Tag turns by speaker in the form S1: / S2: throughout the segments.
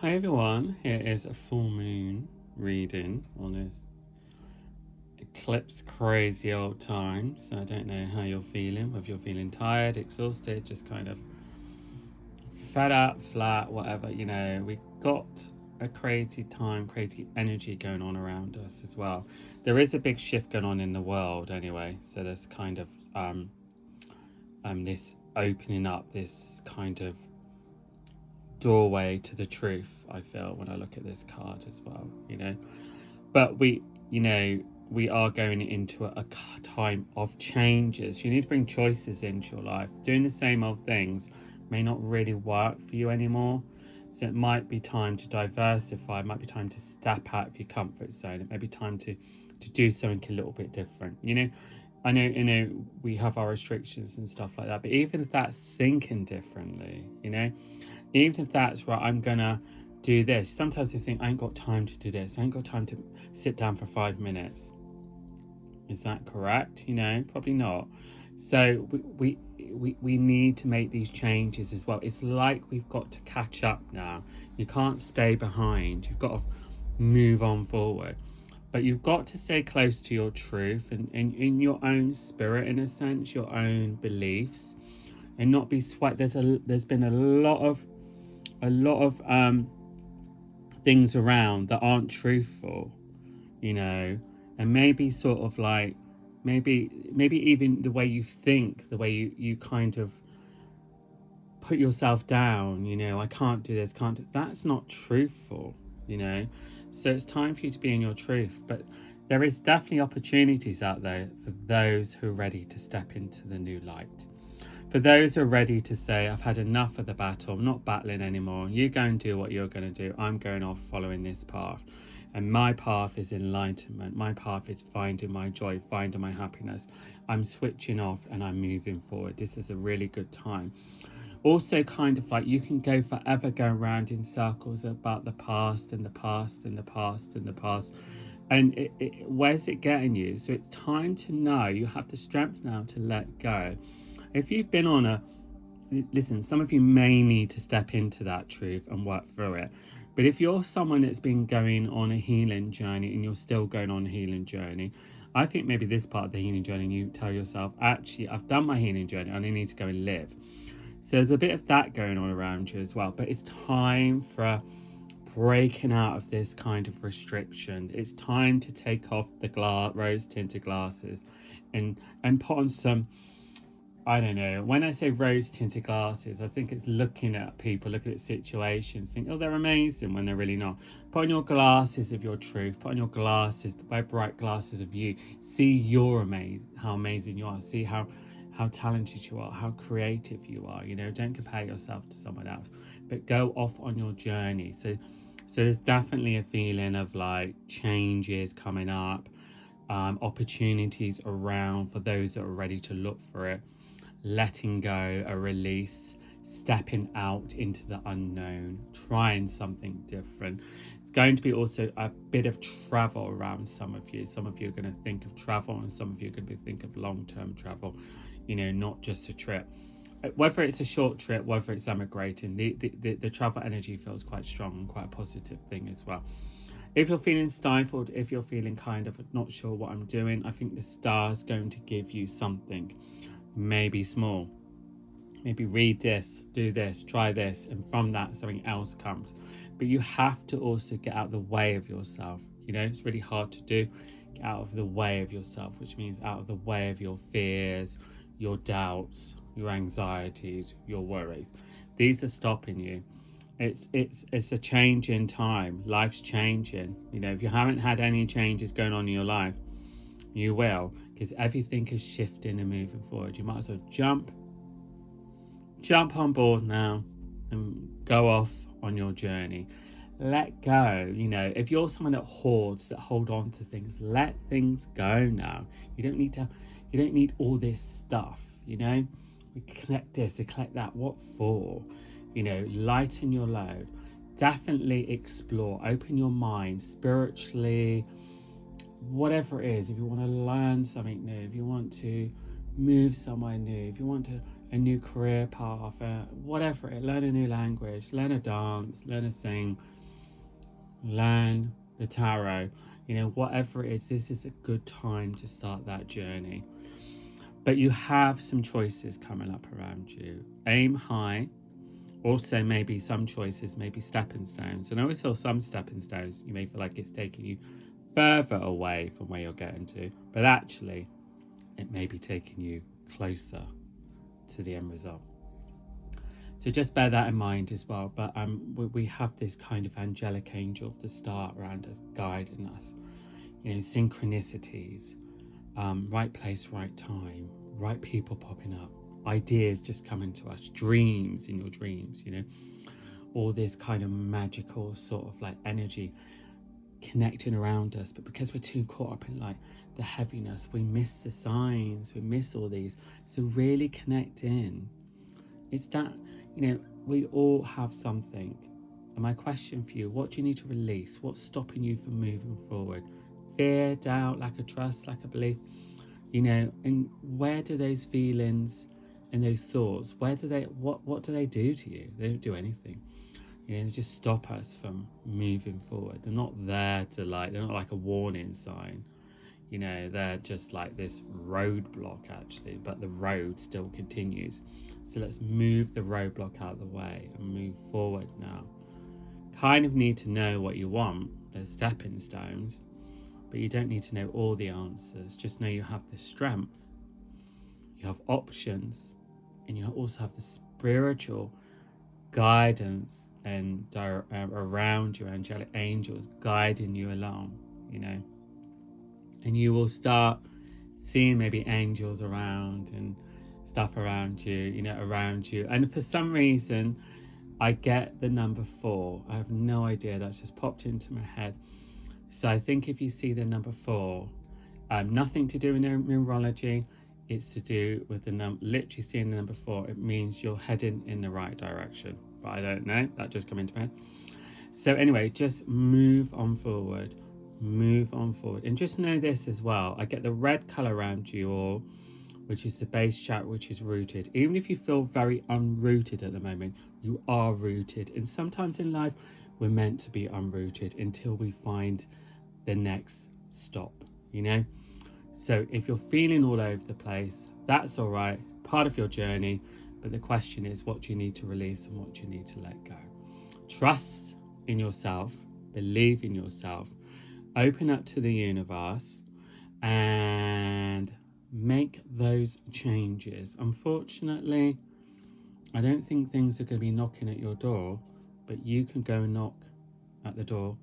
S1: Hi everyone, here is a full moon reading on this eclipse crazy old time. So I don't know how you're feeling, whether you're feeling tired, exhausted, just kind of fed up, flat, whatever. We got a crazy time, crazy energy going on around us as well. There is a big shift going on in the world anyway. So there's kind of this opening up, this kind of doorway to the truth, I feel, when I look at this card as well. But we are going into a time of changes. You need to bring choices into your life. Doing the same old things may not really work for you anymore. So it might be time to diversify. It might be time to step out of your comfort zone. It may be time to do something a little bit different. I know we have our restrictions and stuff like that, but even if that's thinking differently, even if that's right, I'm gonna do this. Sometimes you think, I ain't got time to do this. I ain't got time to sit down for 5 minutes. Is that correct? Probably not. So we need to make these changes as well. It's like we've got to catch up now. You can't stay behind. You've got to move on forward. But you've got to stay close to your truth and in your own spirit, in a sense, your own beliefs, and not be sweat. There's been a lot of things around that aren't truthful, you know, and maybe sort of like maybe even the way you think, the way you kind of put yourself down, I can't do this, can't do, that's not truthful, you know. So it's time for you to be in your truth. But there is definitely opportunities out there for those who are ready to step into the new light. For those who are ready to say, I've had enough of the battle, I'm not battling anymore, you go and do what you're going to do, I'm going off following this path. And my path is enlightenment. My path is finding my joy, finding my happiness. I'm switching off and I'm moving forward. This is a really good time. Also, kind of like you can go forever going around in circles about the past and the past and the past and the past. And where's it getting you? So it's time to know you have the strength now to let go. If you've been on a listen, some of you may need to step into that truth and work through it. But if you're someone that's been going on a healing journey and you're still going on a healing journey, I think maybe this part of the healing journey, you tell yourself, actually, I've done my healing journey and I need to go and live. So there's a bit of that going on around you as well. But it's time for breaking out of this kind of restriction. It's time to take off the rose tinted glasses and put on some, I don't know. When I say rose tinted glasses, I think it's looking at people, looking at situations, think, oh, they're amazing, when they're really not. Put on your glasses of your truth. Put on your glasses, bright glasses of you. See you're amazing, how amazing you are. See how talented you are, how creative you are. Don't compare yourself to someone else, but go off on your journey. So there's definitely a feeling of like changes coming up, opportunities around for those that are ready to look for it, letting go, a release, stepping out into the unknown, trying something different. It's going to be also a bit of travel around some of you. Some of you are going to think of travel, and some of you are going to think of long-term travel, not just a trip. Whether it's a short trip, whether it's emigrating, the travel energy feels quite strong and quite a positive thing as well. If you're feeling stifled, if you're feeling kind of not sure what I'm doing, I think the star's going to give you something, maybe small. Maybe read this, do this, try this, and from that something else comes. But you have to also get out of the way of yourself. It's really hard to do. Get out of the way of yourself, which means out of the way of your fears, your doubts, your anxieties, your worries. These are stopping you. It's a change in time. Life's changing. If you haven't had any changes going on in your life, you will, because everything is shifting and moving forward. You might as well jump on board now and go off on your journey. Let go. If you're someone that hoards, that hold on to things, let things go now. You don't need all this stuff. We collect this, we collect that. What for? Lighten your load. Definitely explore, open your mind spiritually, whatever it is. If you want to learn something new, if you want to move somewhere new, if you want to a new career path, whatever it, learn a new language, learn a dance, learn a sing, learn the tarot, whatever it is, this is a good time to start that journey. But you have some choices coming up around you. Aim high. Also, maybe some choices, maybe stepping stones. And I always feel some stepping stones, you may feel like it's taking you further away from where you're getting to, but actually, it may be taking you closer to the end result. So just bear that in mind as well. But we have this kind of angelic angel of the start around us, guiding us. Synchronicities, right place, right time, right people popping up, ideas just coming to us, dreams in your dreams, all this kind of magical sort of like energy connecting around us. But because we're too caught up in like the heaviness, we miss the signs, we miss all these. So really connect in. It's that, we all have something. And my question for you, what do you need to release? What's stopping you from moving forward? Fear, doubt, lack of trust, lack of belief, and where do those feelings and those thoughts, what do they do to you? They don't do anything. They just stop us from moving forward. They're not there to they're not like a warning sign. They're just like this roadblock actually, but the road still continues. So let's move the roadblock out of the way and move forward now. Kind of need to know what you want. There's stepping stones, but you don't need to know all the answers. Just know you have the strength, you have options, and you also have the spiritual guidance and around you, angelic angels guiding you along, and you will start seeing maybe angels around and stuff around you, around you. And for some reason, I get the number 4. I have no idea. That's just popped into my head. So I think if you see the number 4, nothing to do with numerology. It's to do with literally seeing the number 4. It means you're heading in the right direction. But I don't know. That just came into my head. So anyway, just move on forward. Move on forward. And just know this as well. I get the red color around you all, which is the base chakra, which is rooted. Even if you feel very unrooted at the moment, you are rooted. And sometimes in life, we're meant to be unrooted until we find the next stop, So if you're feeling all over the place, that's all right, part of your journey. But the question is, what do you need to release and what do you need to let go? Trust in yourself, believe in yourself, open up to the universe, and make those changes. Unfortunately, I don't think things are going to be knocking at your door, but you can go and knock at the door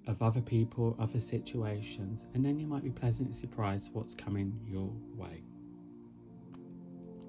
S1: of other people, other situations, and then you might be pleasantly surprised what's coming your way.